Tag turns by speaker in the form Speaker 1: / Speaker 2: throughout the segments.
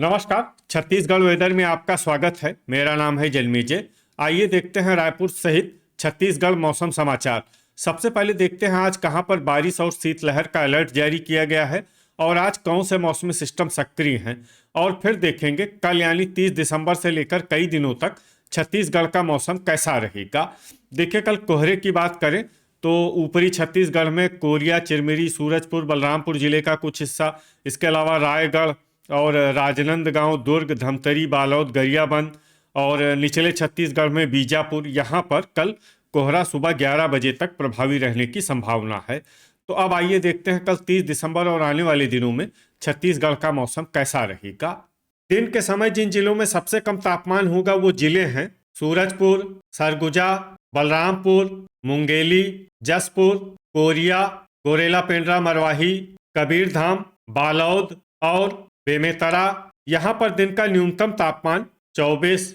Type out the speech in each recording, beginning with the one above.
Speaker 1: नमस्कार। छत्तीसगढ़ वेदर में आपका स्वागत है। मेरा नाम है जन्मेजय। आइए देखते हैं रायपुर सहित छत्तीसगढ़ मौसम समाचार। सबसे पहले देखते हैं आज कहां पर बारिश और शीतलहर का अलर्ट जारी किया गया है और आज कौन से मौसमी सिस्टम सक्रिय हैं। और फिर देखेंगे कल यानी 30 दिसंबर से लेकर कई दिनों तक छत्तीसगढ़ का मौसम कैसा रहेगा। देखिए, कल कोहरे की बात करें तो ऊपरी छत्तीसगढ़ में कोरिया, चिरमिरी, सूरजपुर, बलरामपुर जिले का कुछ हिस्सा, इसके अलावा रायगढ़ और राजनांदगांव, दुर्ग, धमतरी, बालोद, गरियाबंद और निचले छत्तीसगढ़ में बीजापुर, यहाँ पर कल कोहरा सुबह 11 बजे तक प्रभावी रहने की संभावना है। तो अब आइए देखते हैं कल 30 दिसंबर और आने वाले दिनों में छत्तीसगढ़ का मौसम कैसा रहेगा। दिन के समय जिन जिलों में सबसे कम तापमान होगा वो जिले हैं सूरजपुर, सरगुजा, बलरामपुर, मुंगेली, जसपुर, कोरिया, गोरेला पेंड्रा, मरवाही, कबीरधाम, बालोद और बेमेतरा। यहाँ पर दिन का न्यूनतम तापमान 24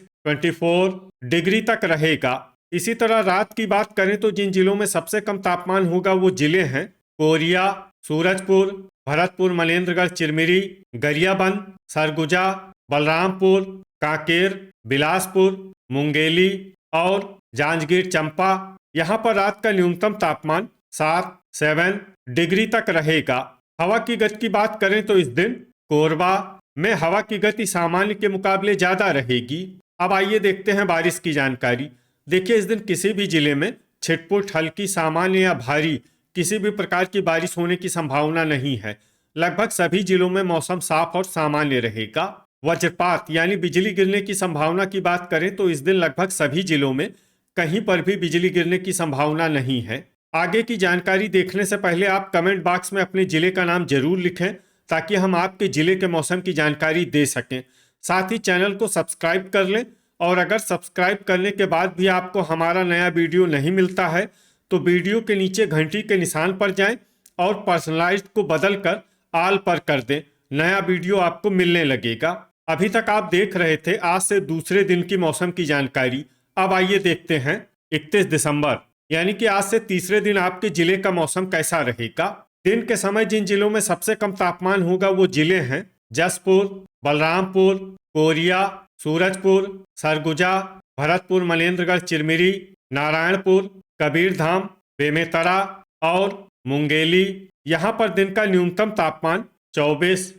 Speaker 1: डिग्री तक रहेगा। इसी तरह रात की बात करें तो जिन जिलों में सबसे कम तापमान होगा वो जिले हैं कोरिया, सूरजपुर, भरतपुर, मनेन्द्रगढ़, चिरमिरी, गरियाबंद, सरगुजा, बलरामपुर, कांकेर, बिलासपुर, मुंगेली और जांजगीर चांपा। यहाँ पर रात का न्यूनतम तापमान 7 डिग्री तक रहेगा। हवा की गति की बात करें तो इस दिन कोरबा में हवा की गति सामान्य के मुकाबले ज्यादा रहेगी। अब आइए देखते हैं बारिश की जानकारी। देखिए, इस दिन किसी भी जिले में छिटपुट, हल्की, सामान्य या भारी किसी भी प्रकार की बारिश होने की संभावना नहीं है। लगभग सभी जिलों में मौसम साफ और सामान्य रहेगा। वज्रपात यानी बिजली गिरने की संभावना की बात करें तो इस दिन लगभग सभी जिलों में कहीं पर भी बिजली गिरने की संभावना नहीं है। आगे की जानकारी देखने से पहले आप कमेंट बॉक्स में अपने जिले का नाम जरूर लिखें ताकि हम आपके जिले के मौसम की जानकारी दे सकें। साथ ही चैनल को सब्सक्राइब कर लें और अगर सब्सक्राइब करने के बाद भी आपको हमारा नया वीडियो नहीं मिलता है तो वीडियो के नीचे घंटी के निशान पर जाएं और पर्सनलाइज्ड को बदल कर ऑल पर कर दें। नया वीडियो आपको मिलने लगेगा। अभी तक आप देख रहे थे आज से दूसरे दिन की मौसम की जानकारी। अब आइए देखते हैं 31 दिसंबर यानी कि आज से तीसरे दिन आपके जिले का मौसम कैसा रहेगा। दिन के समय जिन जिलों में सबसे कम तापमान होगा वो जिले हैं जसपुर, बलरामपुर, कोरिया, सूरजपुर, सरगुजा, भरतपुर, मनेन्द्रगढ़, चिरमिरी, नारायणपुर, कबीरधाम, बेमेतरा और मुंगेली। यहाँ पर दिन का न्यूनतम तापमान 24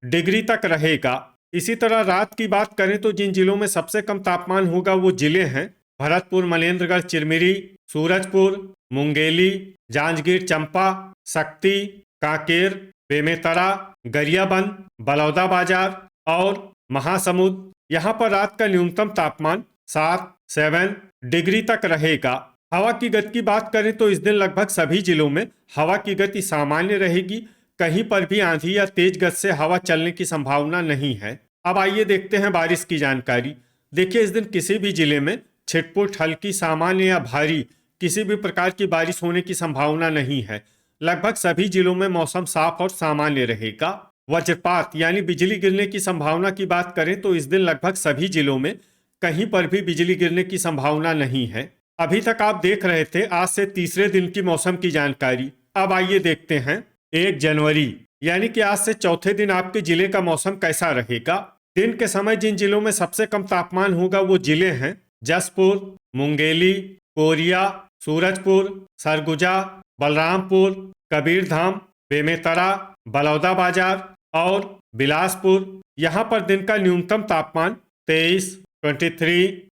Speaker 1: डिग्री तक रहेगा। इसी तरह रात की बात करें तो जिन जिलों में सबसे कम तापमान होगा वो जिले हैं भरतपुर, मनेन्द्रगढ़, चिरमिरी, सूरजपुर, मुंगेली, जांजगीर चांपा, शक्ति, कांकेर, बेमेतरा, गरियाबंद, बलौदाबाजार और महासमुंद। यहाँ पर रात का न्यूनतम तापमान 7 डिग्री तक रहेगा। हवा की गति की बात करें तो इस दिन लगभग सभी जिलों में हवा की गति सामान्य रहेगी। कहीं पर भी आंधी या तेज गति से हवा चलने की संभावना नहीं है। अब आइए देखते हैं बारिश की जानकारी। देखिए, इस दिन किसी भी जिले में छिटपुट, हल्की, सामान्य या भारी किसी भी प्रकार की बारिश होने की संभावना नहीं है। लगभग सभी जिलों में मौसम साफ और सामान्य रहेगा। वज्रपात यानी बिजली गिरने की संभावना की बात करें तो इस दिन लगभग सभी जिलों में कहीं पर भी बिजली गिरने की संभावना नहीं है। अभी तक आप देख रहे थे आज से तीसरे दिन की मौसम की जानकारी। अब आइए देखते हैं 1 जनवरी यानी कि आज से चौथे दिन आपके जिले का मौसम कैसा रहेगा। दिन के समय जिन जिलों में सबसे कम तापमान होगा वो जिले हैं जसपुर, मुंगेली, कोरिया, सूरजपुर, सरगुजा, बलरामपुर, कबीरधाम, बेमेतरा, बलौदाबाजार और बिलासपुर। यहाँ पर दिन का न्यूनतम तापमान 23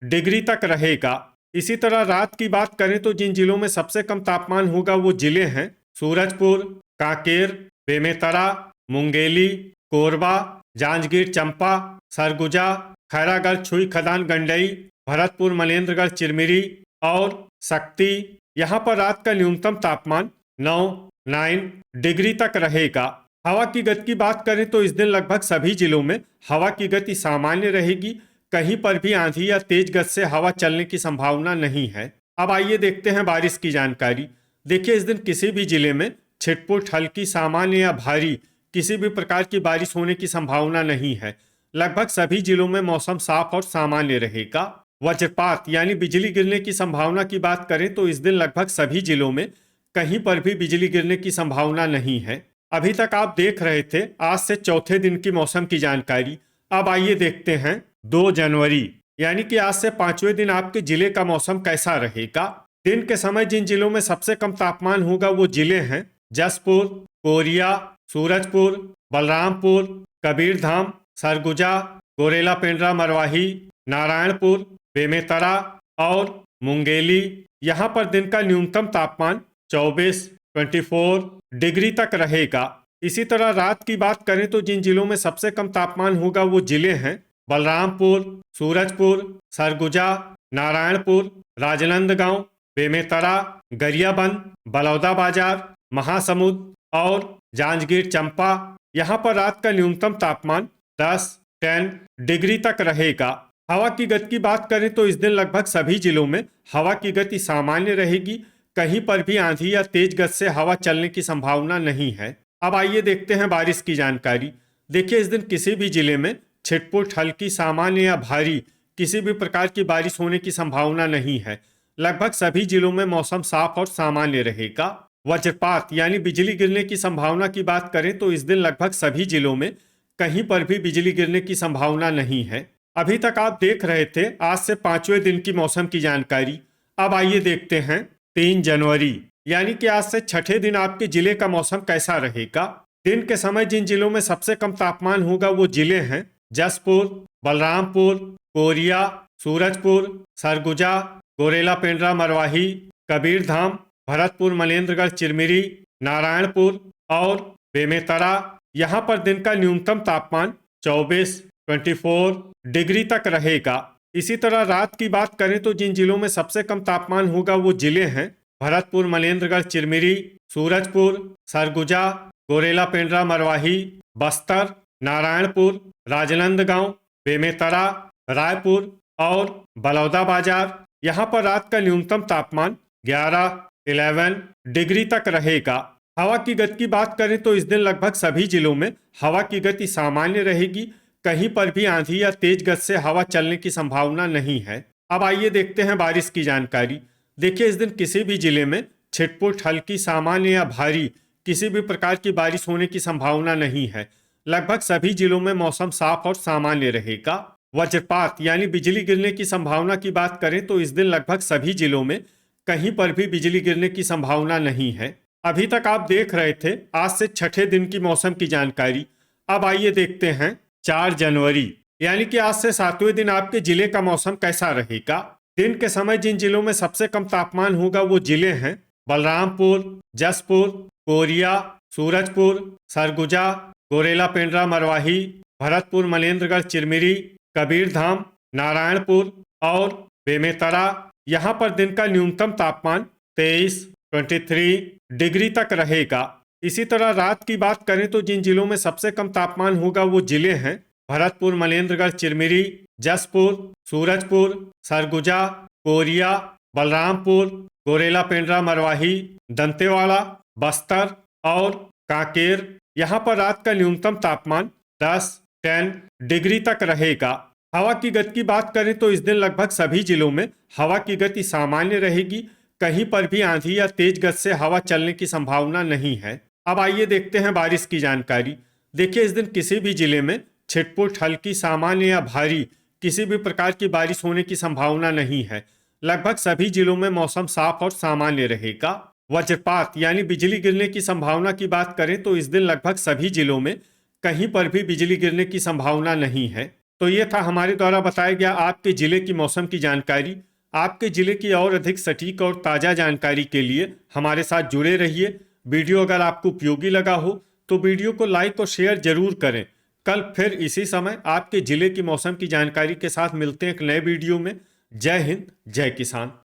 Speaker 1: डिग्री तक रहेगा। इसी तरह रात की बात करें तो जिन जिलों में सबसे कम तापमान होगा वो जिले हैं सूरजपुर, कांकेर, बेमेतरा, मुंगेली, कोरबा, जांजगीर चांपा, सरगुजा, खैरागढ़, छुई खदान, गंडई, भरतपुर, मनेन्द्रगढ़, चिरमिरी और शक्ति। यहाँ पर रात का न्यूनतम तापमान 9 डिग्री तक रहेगा। हवा की गति की बात करें तो इस दिन लगभग सभी जिलों में हवा की गति सामान्य रहेगी। कहीं पर भी आंधी या तेज गति से हवा चलने की संभावना नहीं है। अब आइए देखते हैं बारिश की जानकारी। देखिए, इस दिन किसी भी जिले में छिटपुट, हल्की, सामान्य या भारी किसी भी प्रकार की बारिश होने की संभावना नहीं है। लगभग सभी जिलों में मौसम साफ और सामान्य रहेगा। वज्रपात यानी बिजली गिरने की संभावना की बात करें तो इस दिन लगभग सभी जिलों में कहीं पर भी बिजली गिरने की संभावना नहीं है। अभी तक आप देख रहे थे आज से चौथे दिन की मौसम की जानकारी। अब आइए देखते हैं 2 जनवरी यानी कि आज से 5वें दिन आपके जिले का मौसम कैसा रहेगा। दिन के समय जिन जिलों में सबसे कम तापमान होगा वो जिले हैं जसपुर, कोरिया, सूरजपुर, बलरामपुर, कबीरधाम, सरगुजा, गोरेला पेंड्रा मरवाही, नारायणपुर, बेमेतरा और मुंगेली। यहाँ पर दिन का न्यूनतम तापमान 24 डिग्री तक रहेगा। इसी तरह रात की बात करें तो जिन जिलों में सबसे कम तापमान होगा वो जिले हैं बलरामपुर, सूरजपुर, सरगुजा, नारायणपुर, राजनांदगांव, बेमेतरा, गरियाबंद, बलौदाबाजार, महासमुंद और जांजगीर चांपा। यहाँ पर रात का न्यूनतम तापमान 10 डिग्री तक रहेगा। हवा की गति की बात करें तो इस दिन लगभग सभी जिलों में हवा की गति सामान्य रहेगी। कहीं पर भी आंधी या तेज गति से हवा चलने की संभावना नहीं है। अब आइए देखते हैं बारिश की जानकारी। देखिए, इस दिन किसी भी जिले में छिटपुट, हल्की, सामान्य या भारी किसी भी प्रकार की बारिश होने की संभावना नहीं है। लगभग सभी जिलों में मौसम साफ और सामान्य रहेगा। वज्रपात यानी बिजली गिरने की संभावना की बात करें तो इस दिन लगभग सभी जिलों में कहीं पर भी बिजली गिरने की संभावना नहीं है। अभी तक आप देख रहे थे आज से 5वें दिन की मौसम की जानकारी। अब आइए देखते हैं 3 जनवरी यानी कि आज से छठे दिन आपके जिले का मौसम कैसा रहेगा। दिन के समय जिन जिलों में सबसे कम तापमान होगा वो जिले हैं जसपुर, बलरामपुर, कोरिया, सूरजपुर, सरगुजा, गोरेला पेंड्रा मरवाही, कबीरधाम, भरतपुर, मनेन्द्रगढ़, चिरमिरी, नारायणपुर और बेमेतरा। यहाँ पर दिन का न्यूनतम तापमान 24 डिग्री तक रहेगा। इसी तरह रात की बात करें तो जिन जिलों में सबसे कम तापमान होगा वो जिले हैं भरतपुर, मनेन्द्रगढ़, चिरमिरी, सूरजपुर, सरगुजा, गोरेला पेंड्रा मरवाही, बस्तर, नारायणपुर, राजनांदगांव, बेमेतरा, रायपुर और बलौदाबाजार। यहाँ पर रात का न्यूनतम तापमान 11 डिग्री तक रहेगा। हवा की गति की बात करें तो इस दिन लगभग सभी जिलों में हवा की गति सामान्य रहेगी। कहीं पर भी आंधी या तेज गति से हवा चलने की संभावना नहीं है। अब आइए देखते हैं बारिश की जानकारी। देखिए, इस दिन किसी भी जिले में छिटपुट, हल्की, सामान्य या भारी किसी भी प्रकार की बारिश होने की संभावना नहीं है। लगभग सभी जिलों में मौसम साफ और सामान्य रहेगा। वज्रपात यानी बिजली गिरने की संभावना की बात करें तो इस दिन लगभग सभी जिलों में कहीं पर भी बिजली गिरने की संभावना नहीं है। अभी तक आप देख रहे थे आज से छठे दिन की मौसम की जानकारी। अब आइए देखते हैं 4 जनवरी यानी कि आज से 7वें दिन आपके जिले का मौसम कैसा रहेगा। दिन के समय जिन जिलों में सबसे कम तापमान होगा वो जिले हैं बलरामपुर, जसपुर, कोरिया, सूरजपुर, सरगुजा, गोरेला पेंड्रा मरवाही, भरतपुर, मनेन्द्रगढ़, चिरमिरी, कबीरधाम, नारायणपुर और बेमेतरा। यहाँ पर दिन का न्यूनतम तापमान 23 डिग्री तक रहेगा। इसी तरह रात की बात करें तो जिन जिलों में सबसे कम तापमान होगा वो जिले हैं भरतपुर, मनेन्द्रगढ़, चिरमिरी, जसपुर, सूरजपुर, सरगुजा, कोरिया, बलरामपुर, गोरेला पेंड्रा मरवाही, दंतेवाड़ा, बस्तर और कांकेर। यहाँ पर रात का न्यूनतम तापमान 10 डिग्री तक रहेगा। हवा की गति की बात करें तो इस दिन लगभग सभी जिलों में हवा की गति सामान्य रहेगी। कहीं पर भी आंधी या तेज गति से हवा चलने की संभावना नहीं है। अब आइए देखते हैं बारिश की जानकारी। देखिए, इस दिन किसी भी जिले में छिटपुट, हल्की, सामान्य या भारी किसी भी प्रकार की बारिश होने की संभावना नहीं है। लगभग सभी जिलों में मौसम साफ और सामान्य रहेगा। वज्रपात यानी बिजली गिरने की संभावना की बात करें तो इस दिन लगभग सभी जिलों में कहीं पर भी बिजली गिरने की संभावना नहीं है। तो ये था हमारे द्वारा बताया गया आपके जिले की मौसम की जानकारी। आपके जिले की और अधिक सटीक और ताज़ा जानकारी के लिए हमारे साथ जुड़े रहिए। वीडियो अगर आपको उपयोगी लगा हो तो वीडियो को लाइक और शेयर जरूर करें। कल फिर इसी समय आपके जिले की मौसम की जानकारी के साथ मिलते हैं एक नए वीडियो में। जय हिंद, जय किसान।